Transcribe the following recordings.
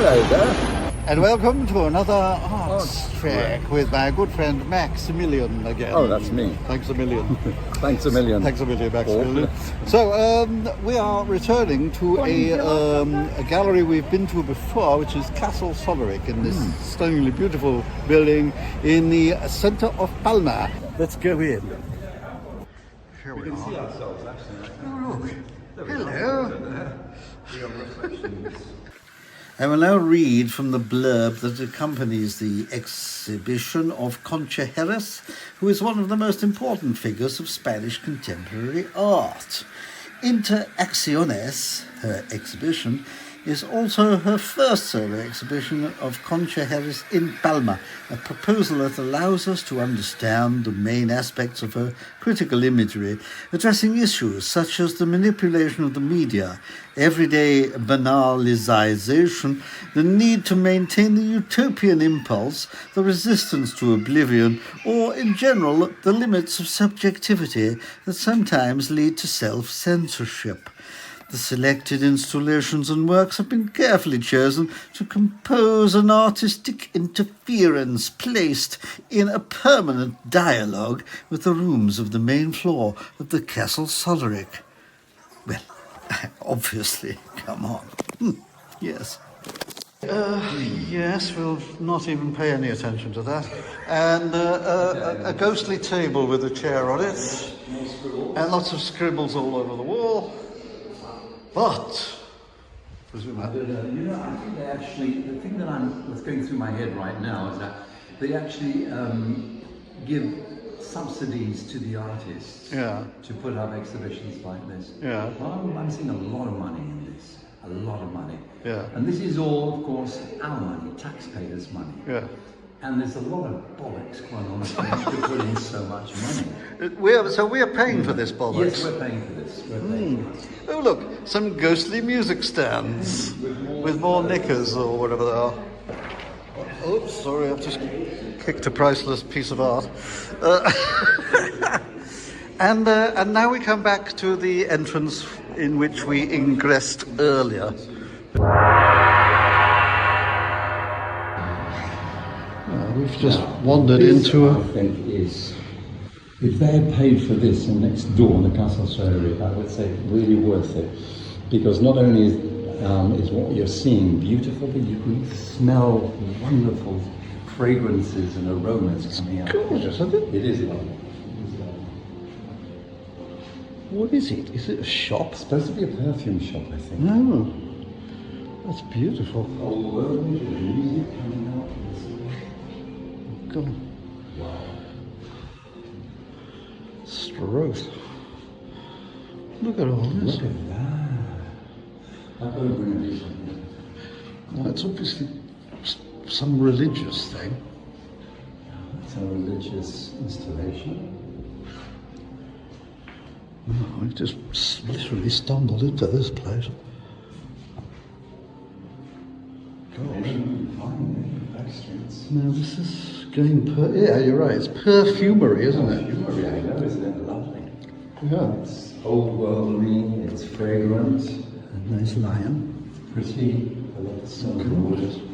Hello there. And welcome to another arts trek with my good friend Maximilian again. Oh, that's me. Thanks a million. Thanks a million. Thanks a million, Maximilian. So we are returning to a gallery we've been to before, which is Castle Solaric, in this stunningly beautiful building in the centre of Palma. Let's go in. Here we can see ourselves, actually. Oh, look. Hello. I will now read from the blurb that accompanies the exhibition of Concha Jerez, who is one of the most important figures of Spanish contemporary art. Interacciones, her exhibition, is also her first solo exhibition of Concha Jerez in Palma, a proposal that allows us to understand the main aspects of her critical imagery, addressing issues such as the manipulation of the media, everyday banalization, the need to maintain the utopian impulse, the resistance to oblivion, or, in general, the limits of subjectivity that sometimes lead to self-censorship. The selected installations and works have been carefully chosen to compose an artistic interference placed in a permanent dialogue with the rooms of the main floor of the Castle Solaric. Well, obviously, come on. Yes. Yes, we'll not even pay any attention to that. And a ghostly table with a chair on it, and lots of scribbles all over the wall. But, I think they actually, the thing that's going through my head right now is that they actually give subsidies to the artists to put up exhibitions like this. Yeah. Well, I'm seeing a lot of money in this, a lot of money. Yeah. And this is all, of course, our money, taxpayers' money. Yeah. And there's a lot of bollocks, quite honestly, to put in so much money. We are paying for this, bollocks. Yes, we're paying for this. We're paying for this. Oh, look, some ghostly music stands with more knickers or whatever they are. Oops, sorry, I've just kicked a priceless piece of art. And now we come back to the entrance in which we ingressed earlier. We've just wandered into I think is, if they had paid for this and next door in the Castle Solaric, I would say really worth it, because not only is what you're seeing beautiful, but you can smell wonderful fragrances and aromas coming out. Gorgeous, isn't it? It is lovely. What is it? Is it a shop? It's supposed to be a perfume shop, I think. No. That's beautiful. Old world, the music coming out. God. Stroke. Look at all this. Look at that. I've got to bring a decent. Well, it's obviously some religious thing. It's a religious installation. Oh, I just literally stumbled into this place. Gosh. Now this is going yeah, you're right. It's perfumery, isn't it? Perfumery, I know, isn't it lovely? Yeah. It's old worldly, it's fragrant. A nice lion. Pretty. I love the smell of the Gorgeous. wood.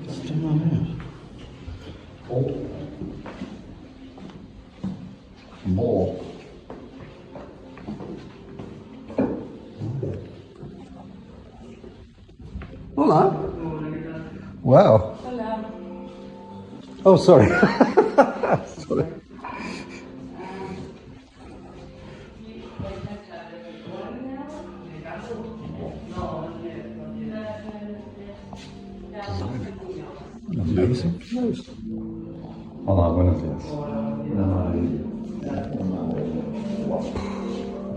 What's going on here? Oh. More. Hola. Wow. Hola. Oh, sorry. Sorry. Amazing. Hola, buenos días.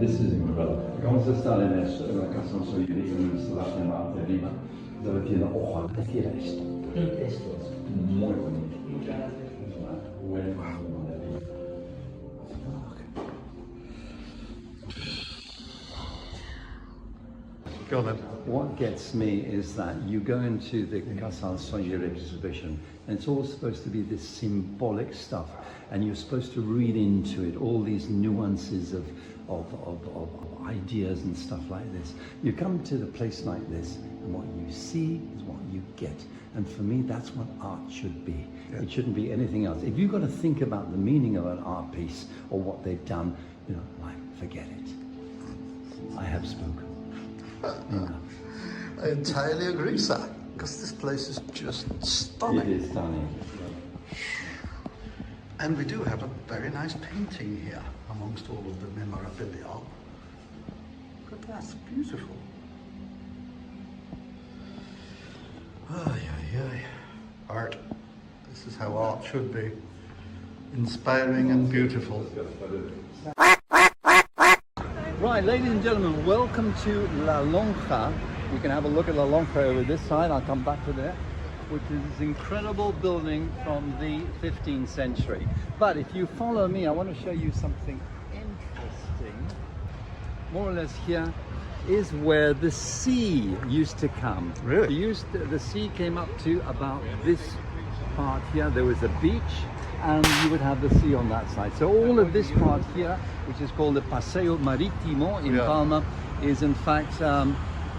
This is incredible. Vamos a estar en la Casa Solaric, en una instalación de arriba, donde tiene, ojalá hiciera esto. Esto es muy bonito. Muchas gracias. Go on then. What gets me is that you go into the Castle Solaric exhibition and it's all supposed to be this symbolic stuff, and you're supposed to read into it all these nuances of ideas and stuff like this. You come to the place like this what you see is what you get. And for me, that's what art should be. Yeah. It shouldn't be anything else. If you've got to think about the meaning of an art piece or what they've done, forget it. I have spoken. I entirely agree, sir, because this place is just stunning. It is stunning. And we do have a very nice painting here amongst all of the memorabilia. But that's beautiful. Ay, ay, ay. Art. This is how art should be. Inspiring and beautiful. Right, ladies and gentlemen, welcome to La Lonja. You can have a look at La Lonja over this side. I'll come back to there, which is this incredible building from the 15th century. But if you follow me, I want to show you something interesting. More or less here is where the sea used to come. Really? The sea came up to about this part here. There was a beach and you would have the sea on that side. So all of this part here, which is called the Paseo Marítimo in Palma, is in fact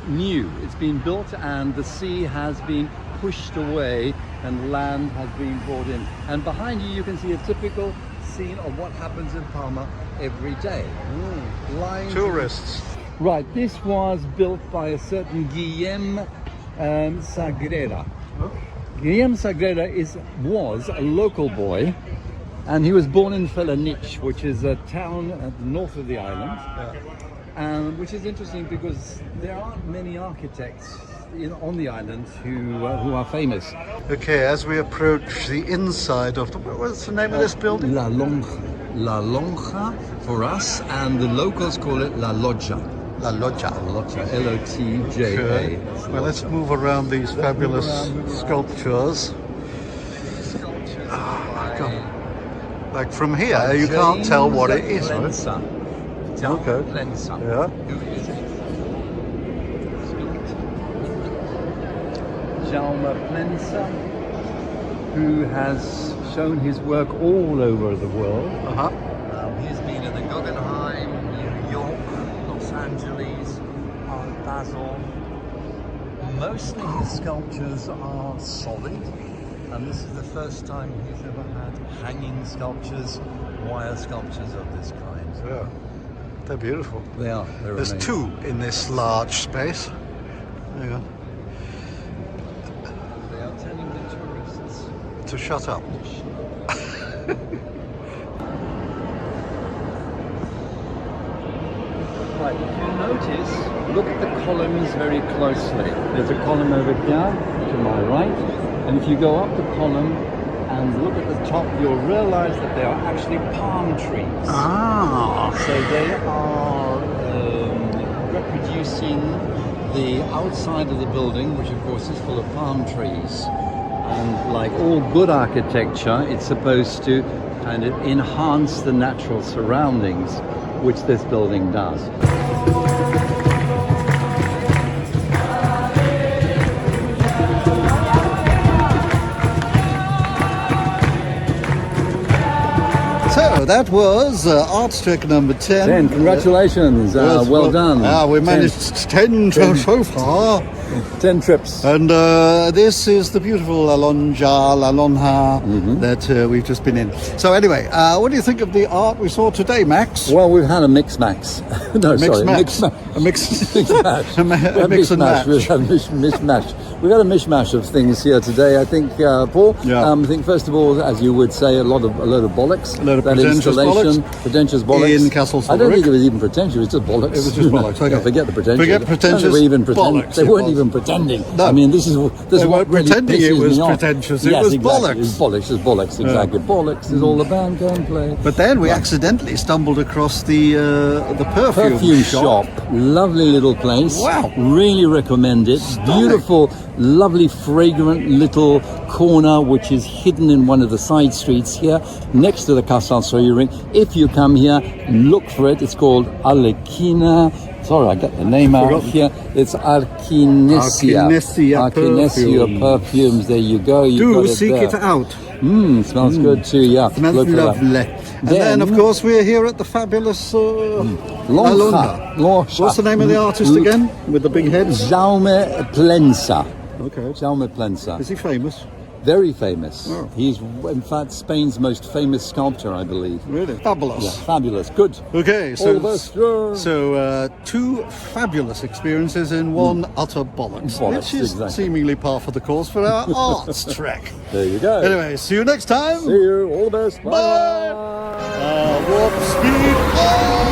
new. It's been built and the sea has been pushed away and land has been brought in. And behind you, you can see a typical scene of what happens in Palma every day. Lines. Tourists. Right, this was built by a certain Guillem Sagrera. Guillem Sagrera was a local boy, and he was born in Felanich, which is a town at the north of the island, which is interesting because there aren't many architects on the island who are famous. Okay, as we approach the inside of the... What's the name of this building? La Lonja for us, and the locals call it La Loggia. La Loggia. Loggia, L-O-T-J-A. Okay. Well, let's move around these fabulous sculptures. Oh, God. Like from here, you can't tell what it is, right? Okay. Plensa. Yeah. Who is it? Jaume Plensa, who has shown his work all over the world. He's been in the Guggenheim, New York, Los Angeles, Art Basel. Mostly his sculptures are solid, and this is the first time he's ever had hanging sculptures, wire sculptures of this kind. Yeah. They're beautiful. They are. There's amazing. two in this large space. There you go. They are telling the tourists To shut up. Right, if you notice, look at the columns very closely. There's a column over here to my right, and if you go up the column and look at the top, you'll realize that they are actually palm trees. So they are reproducing the outside of the building, which of course is full of palm trees. And like all good architecture, it's supposed to kind of enhance the natural surroundings, which this building does. So that was Art Trick number 10. 10, congratulations, Yes, well done. We managed 10 so far. 10 trips. And this is the beautiful La Lonja that we've just been in. So anyway, what do you think of the art we saw today, Max? Well, we've had a mix-max. No, sorry, Mix mix-mash. A mix. Mix-mash. A mix and match. We've had a mishmash. We've got a mishmash of things here today, I think, Paul. Yeah. I think, first of all, as you would say, a load of bollocks. A load of that pretentious installation, bollocks. Pretentious bollocks. In Castle I don't Fulric. think it was even pretentious, it was just bollocks. It was just bollocks, okay. Forget the pretentious. Forget pretentious, They were even bollocks They it weren't was. even pretending. No. I mean, this is They what weren't really pretending it pisses was me off. pretentious, it Yes, was exactly. bollocks. It was bollocks, exactly. Bollocks is all the band can play. But then we accidentally stumbled across the perfume shop. Lovely little place. Wow. Really recommend it. Stunning. Beautiful, lovely, fragrant little corner which is hidden in one of the side streets here next to the Castle Ring. If you come here, look for it. It's called Arlequina. Sorry, I got the name out here. It's Arquinesia. Arquinesia perfumes. There you go. You Do got seek there. it out. Smells good too. Yeah. Smells Look for that. lovely. And then, of course, we're here at the fabulous La Longa. What's the name of the artist again, with the big head? Jaume Plensa. Okay. Jaume Plensa. Is he famous? Very famous. Oh. He's, in fact, Spain's most famous sculptor, I believe. Really? Fabulous. Yeah, fabulous. Good. Okay, All so the best. Yeah. so two fabulous experiences in one utter bollocks, Bollocks, which is exactly. seemingly par for the course for our arts trek. There you go. Anyway, see you next time. See you. All the best. Bye. Warp speed on!